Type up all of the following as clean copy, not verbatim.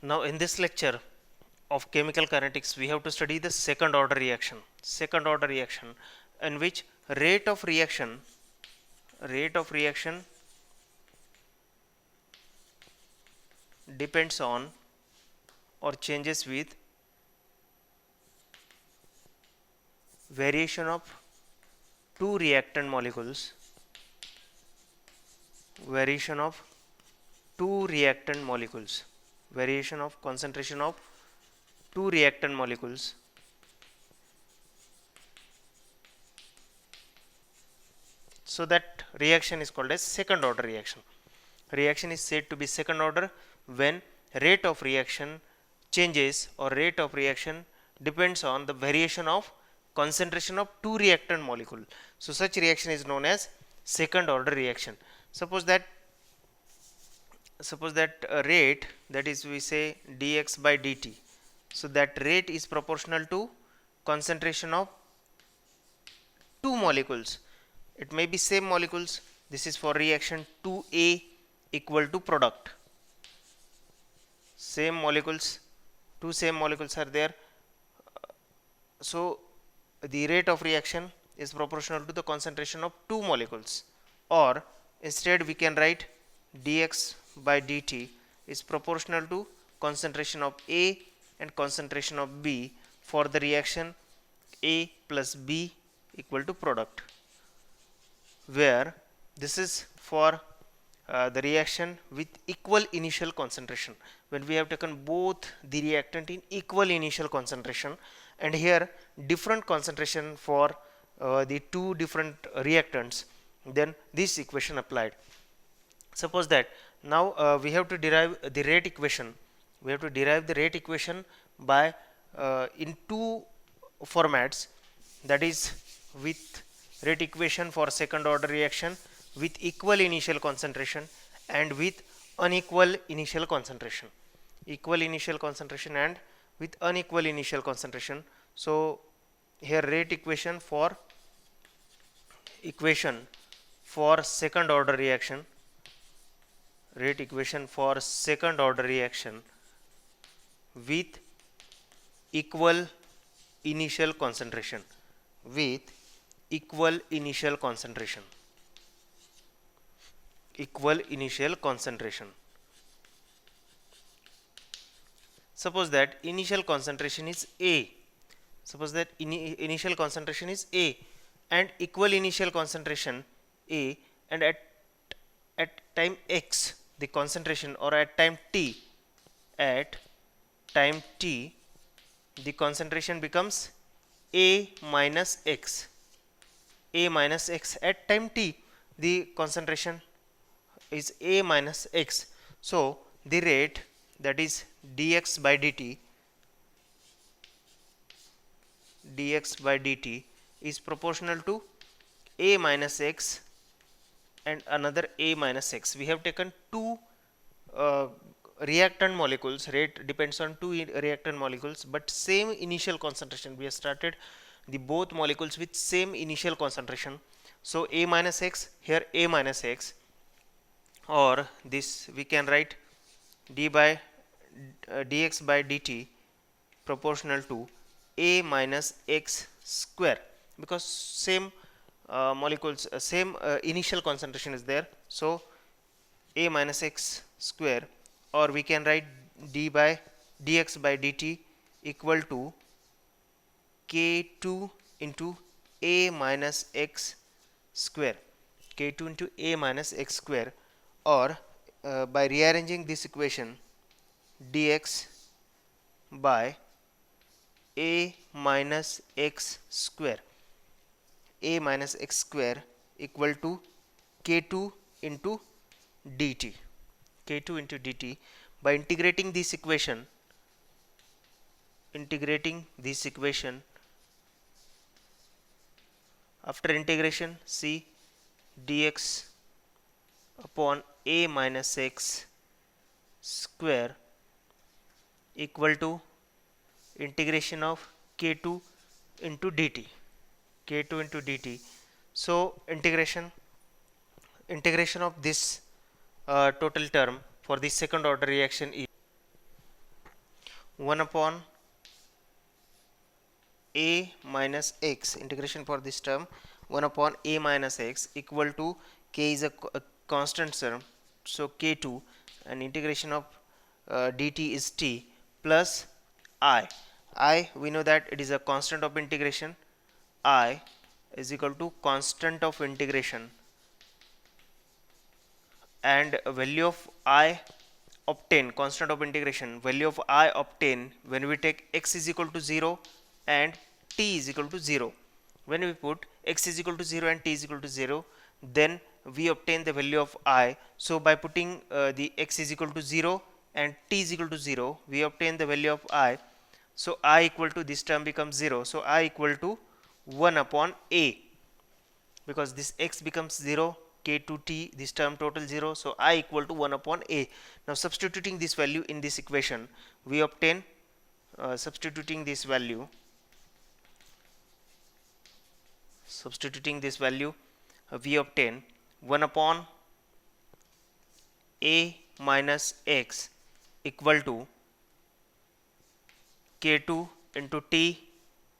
Now in this lecture of chemical kinetics we have to study the second order reaction. Second order reaction in which rate of reaction depends on or changes with variation of two reactant molecules, variation of two reactant molecules, variation of concentration of two reactant molecules. So that reaction is called as second order reaction. Reaction is said to be second order when rate of reaction changes or rate of reaction depends on the variation of concentration of two reactant molecule. So such reaction is known as second order reaction. Suppose that a rate, that is we say dx by dt, so that rate is proportional to concentration of two molecules. It may be same molecules. This is for reaction 2A equal to product. Same molecules, two same molecules are there. So the rate of reaction is proportional to the concentration of two molecules, or instead we can write dx by dt is proportional to concentration of A and concentration of B for the reaction A plus B equal to product, where this is for the reaction with equal initial concentration, when we have taken both the reactant in equal initial concentration, and here different concentration for the two different reactants, then this equation applied. Suppose that now we have to derive the rate equation. We have to derive the rate equation by in two formats, that is with rate equation for second order reaction with equal initial concentration and with unequal initial concentration. Equal initial concentration and with unequal initial concentration. So here equation for second order reaction, rate equation for second order reaction with equal initial concentration, with equal initial concentration, equal initial concentration. Suppose that initial concentration is A. Suppose that initial concentration is A and equal initial concentration A, and at time x the concentration, or at time t the concentration becomes A minus x. A minus x at time t the concentration is A minus x. So the rate, that is dx by dt is proportional to A minus x and another A minus x. We have taken two reactant molecules. Rate depends on two reactant molecules, but same initial concentration. We have started the both molecules with same initial concentration. So A minus x, here A minus x, or this we can write dx by dt proportional to A minus x square, because same molecules, same initial concentration is there. So A minus x square, or we can write dx by dt equal to k2 into A minus x square, k2 into A minus x square, or by rearranging this equation, dx by A minus x square, A minus x square equal to k2 into dt, k2 into dt. By integrating this equation, after integration, see dx upon A minus x square equal to integration of k2 into dt, k2 into dt. So integration of this total term for the second order reaction is 1 upon a minus x, integration for this term 1 upon a minus x equal to k is a constant term, so k2, and integration of dt is t plus I we know that it is a constant of integration. I is equal to constant of integration, and value of I obtain, constant of integration, value of I obtain when we take x is equal to 0 and t is equal to 0. When we put x is equal to 0 and t is equal to 0, then we obtain the value of I. So by putting the x is equal to 0 and t is equal to 0, we obtain the value of I. So I equal to, this term becomes 0, so I equal to 1 upon a, because this x becomes 0, k to t, this term total 0, so I equal to 1 upon a. Now substituting this value in this equation, we obtain, substituting this value, we obtain 1 upon a minus x equal to k2 into t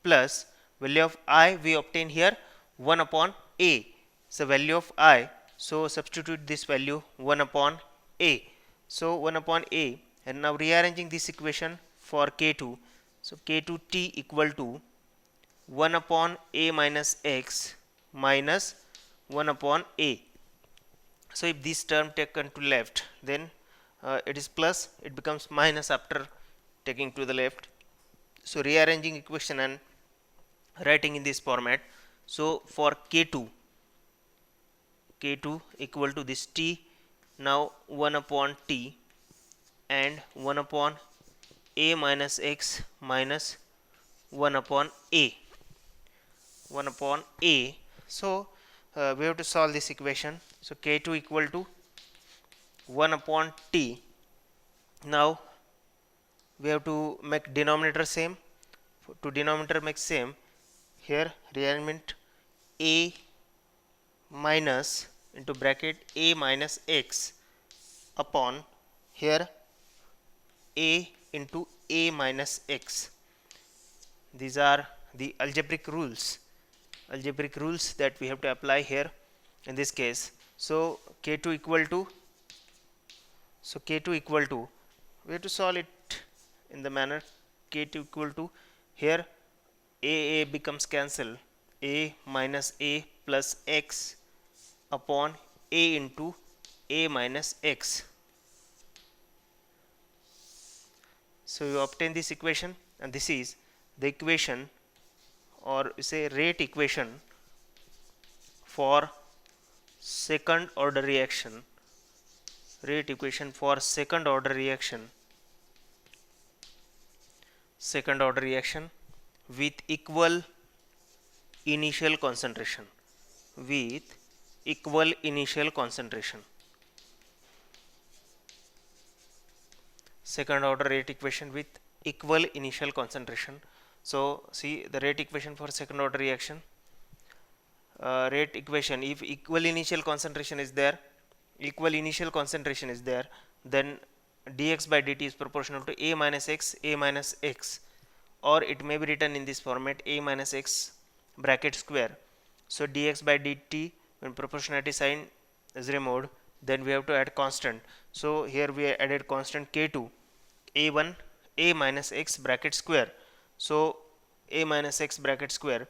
plus value of I we obtain here 1 upon a, so value of I, so substitute this value 1 upon a, so 1 upon a, and now rearranging this equation for k2, so k2t equal to 1 upon a minus x minus 1 upon a. So if this term taken to left, then it is plus, it becomes minus after taking to the left. So rearranging equation and writing in this format, so for k2 equal to this t, now 1 upon t and 1 upon a minus x minus 1 upon a, so we have to solve this equation. So k2 equal to 1 upon t, now we have to make denominator same, to denominator make same, here rearrangement a minus into bracket a minus x upon here a into a minus x. These are the algebraic rules that we have to apply here in this case. So k2 equal to, we have to solve it in the manner k2 equal to, here a becomes cancelled, a minus a plus x upon a into a minus x. So you obtain this equation, and this is the equation, or say rate equation for second order reaction, second order reaction with equal initial concentration, second order rate equation with equal initial concentration. So see the rate equation for second order reaction, rate equation, if equal initial concentration is there, then dx by dt is proportional to a minus x, or it may be written in this format a minus x bracket square. So dx by dt, when proportionality sign is removed, then we have to add constant. So here we added constant k2, a1 a minus x bracket square, so a minus x bracket square.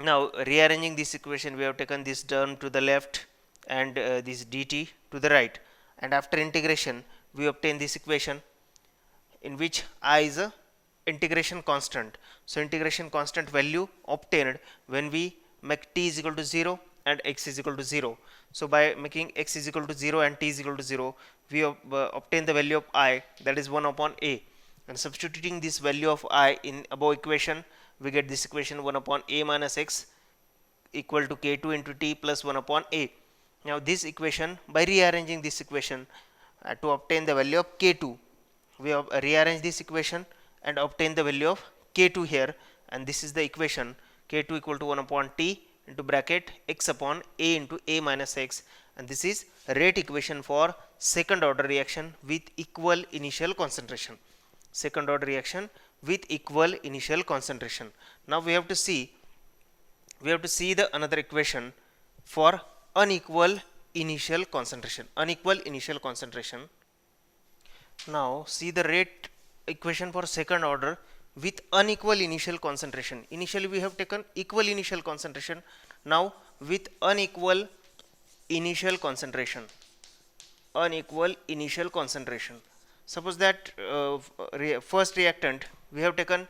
Now rearranging this equation, we have taken this term to the left and this dt to the right, and after integration we obtain this equation in which I is a integration constant. So integration constant value obtained when we make t is equal to 0 and x is equal to 0. So by making x is equal to 0 and t is equal to 0, we obtain the value of I, that is 1 upon a, and substituting this value of I in above equation, we get this equation 1 upon a minus x equal to k2 into t plus 1 upon a. Now this equation, by rearranging this equation to obtain the value of k2, we have rearranged this equation and obtain the value of k2 here, and this is the equation k2 equal to 1 upon t into bracket x upon a into a minus x, and this is rate equation for second order reaction with equal initial concentration. Second order reaction with equal initial concentration. Now we have to see the another equation for unequal initial concentration. Unequal initial concentration. Now see the rate equation for second order with unequal initial concentration. Initially we have taken equal initial concentration. Now with unequal initial concentration. Unequal initial concentration. Suppose that first reactant we have taken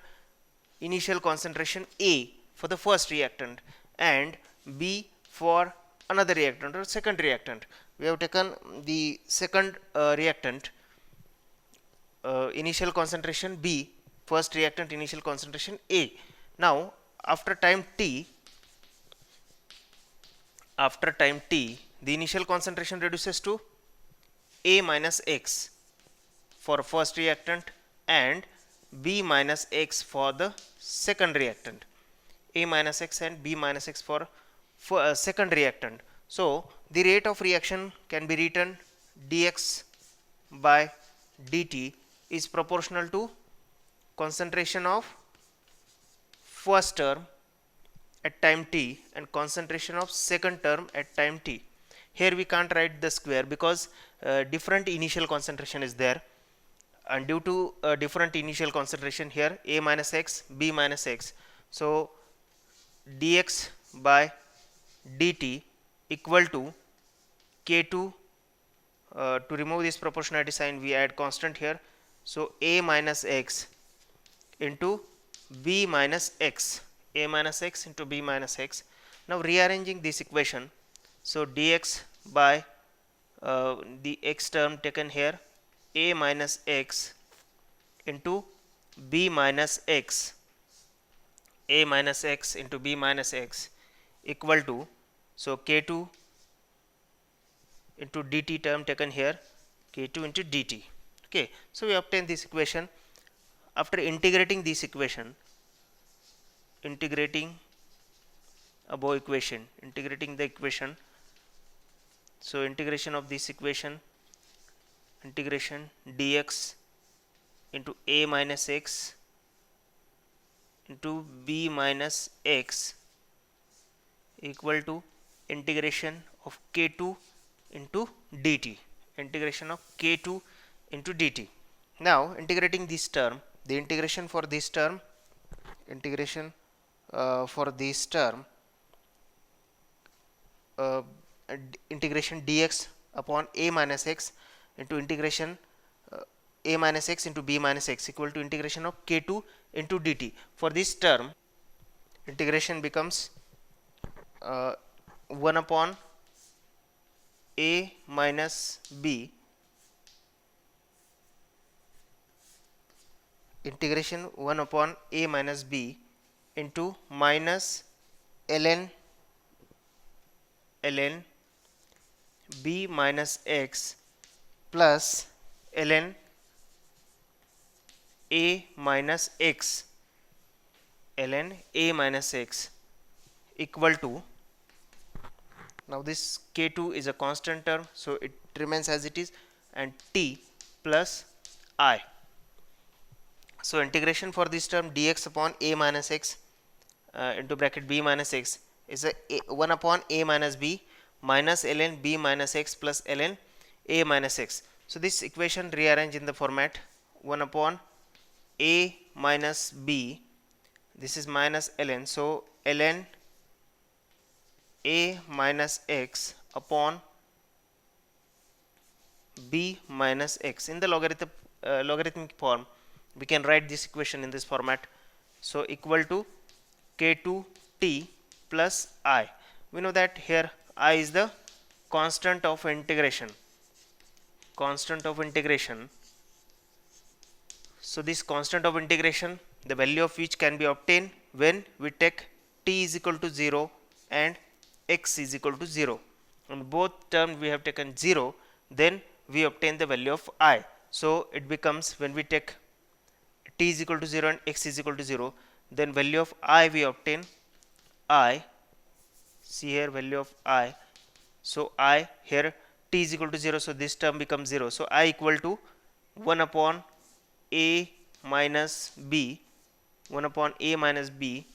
initial concentration A for the first reactant and B for another reactant or second reactant. We have taken the second reactant initial concentration B, first reactant initial concentration A. Now after time t, the initial concentration reduces to A minus X for first reactant and B minus X for the second reactant. A minus X and B minus X for second reactant. So the rate of reaction can be written dx by dt is proportional to concentration of first term at time t and concentration of second term at time t. Here we can't write the square because different initial concentration is there, and due to different initial concentration here A minus X, B minus X, so dx by dt equal to K2, to remove this proportionality sign we add constant here, so A minus X into B minus X, A minus X into B minus X. Now rearranging this equation, so dx by the x term taken here A minus X into B minus X, A minus X into B minus X equal to, so K2 into dt term taken here K2 into dt. Okay, so we obtain this equation. After integrating this equation, integrating the equation, so integration of this equation, integration dx into A minus X into B minus X equal to integration of K2 into dt, integration of K2 into dt. Now integrating this term, the integration for this term, integration integration dx upon A minus X into integration A minus X into B minus X equal to integration of K2 into dt. For this term, integration becomes 1 upon A minus B, integration 1 upon A minus B into minus ln B minus X plus ln A minus X, ln A minus X equal to, now this K2 is a constant term, so it remains as it is, and t plus I. So integration for this term dx upon A minus X into bracket B minus X is a 1 upon A minus B minus ln B minus X plus ln A minus X. So this equation rearrange in the format 1 upon A minus B, this is minus ln, so ln A minus X upon B minus X. In the logarithmic form we can write this equation in this format, so equal to K2t plus I. We know that here I is the constant of integration, so this constant of integration, the value of which can be obtained when we take t is equal to 0 and x is equal to 0. On both terms we have taken 0, then we obtain the value of I. So it becomes, when we take t is equal to 0 and x is equal to 0, then value of I we obtain I, see here value of I So I here t is equal to 0, so this term becomes 0. So I equal to 1 upon a minus b, 1 upon a minus b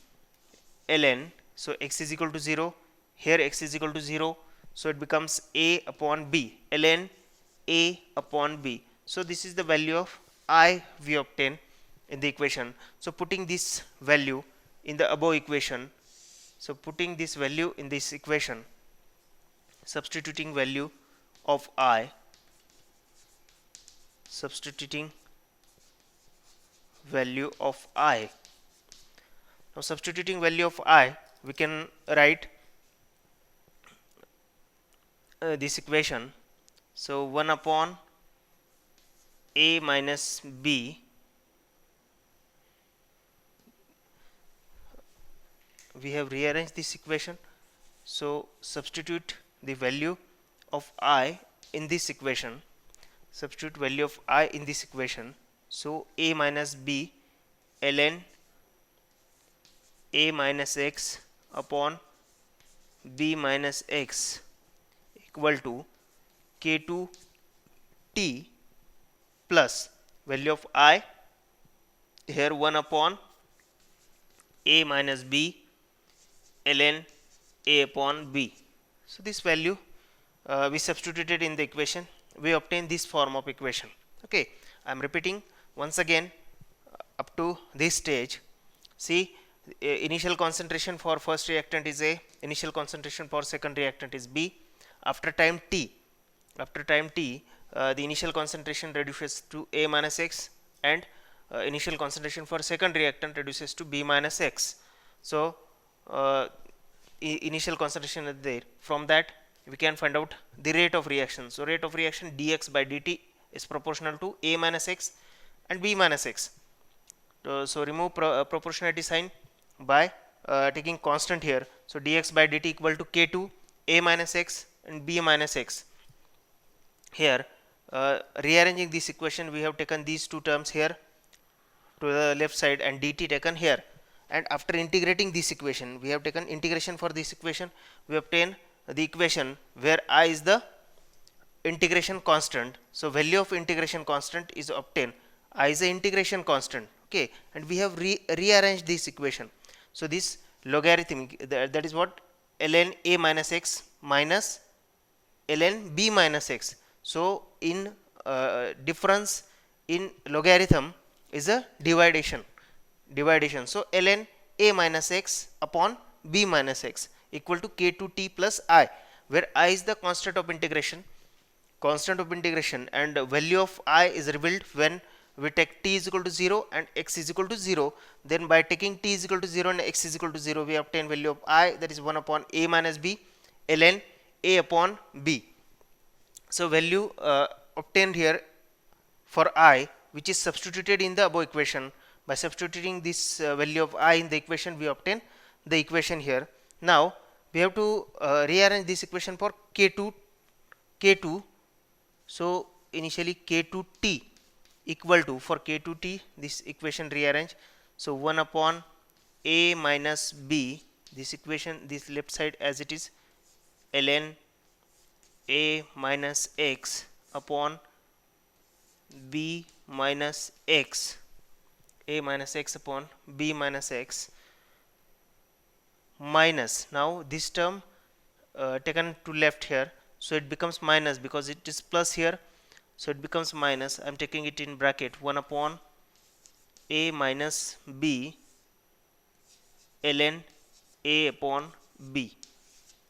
ln. So x is equal to 0, here x is equal to 0, so it becomes a upon b ln a upon b. So this is the value of I we obtain in the equation. So putting this value in the above equation, so putting this value in this equation, substituting value of I, substituting value of I. Now substituting value of I, we can write this equation. So 1 upon a minus b, we have rearranged this equation. So substitute the value of I in this equation, substitute value of I in this equation. So a minus b ln a minus x upon b minus x equal to k2 t plus value of I here 1 upon a minus b ln a upon b. So this value we substituted in the equation, we obtain this form of equation. Okay, I am repeating once again up to this stage. See, initial concentration for first reactant is A, initial concentration for second reactant is B. After time t, the initial concentration reduces to A minus x, and initial concentration for second reactant reduces to B minus x. So initial concentration is there. From that we can find out the rate of reaction. So rate of reaction dx by dt is proportional to A minus x and B minus x. So remove proportionality sign by taking constant here. So dx by dt equal to k2 a minus x and b minus x. Here rearranging this equation, we have taken these two terms here to the left side and dt taken here, and after integrating this equation, we have taken integration for this equation, we obtain the equation where I is the integration constant. So value of integration constant is obtained. I is the integration constant. Okay, and we have rearranged this equation. So this logarithmic, that is what, ln a minus x minus ln b minus x. So in difference in logarithm is a dividation. So ln a minus x upon b minus x equal to k2t plus I, where I is the constant of integration, and value of I is revealed when we take t is equal to 0 and x is equal to 0. Then by taking t is equal to 0 and x is equal to 0, we obtain value of I, that is 1 upon a minus b ln a upon b. So value obtained here for I, which is substituted in the above equation. By substituting this value of I in the equation, we obtain the equation here. Now we have to rearrange this equation for k2. So initially k2t equal to, for k2t this equation rearrange, so 1 upon a minus b, this equation, this left side as it is, ln a minus x upon b minus x, a minus x upon b minus x, minus, now this term taken to left here, so it becomes minus because it is plus here, so it becomes minus. I am taking it in bracket, 1 upon a minus b ln a upon b,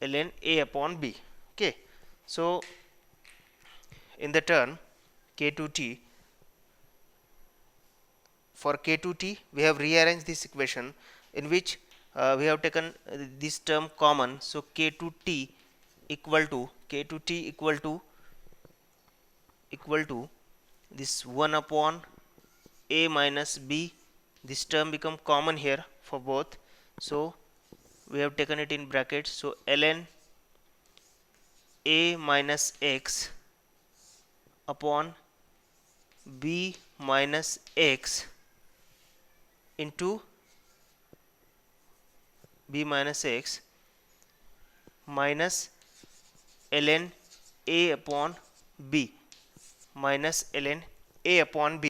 ln a upon b. Okay, so in the term k2t, for k2t we have rearranged this equation in which we have taken this term common. So k2t equal to this 1 upon a minus b, this term become common here for both, so we have taken it in brackets. So ln a minus x upon b minus x into b minus x minus ln A upon B minus ln A upon B.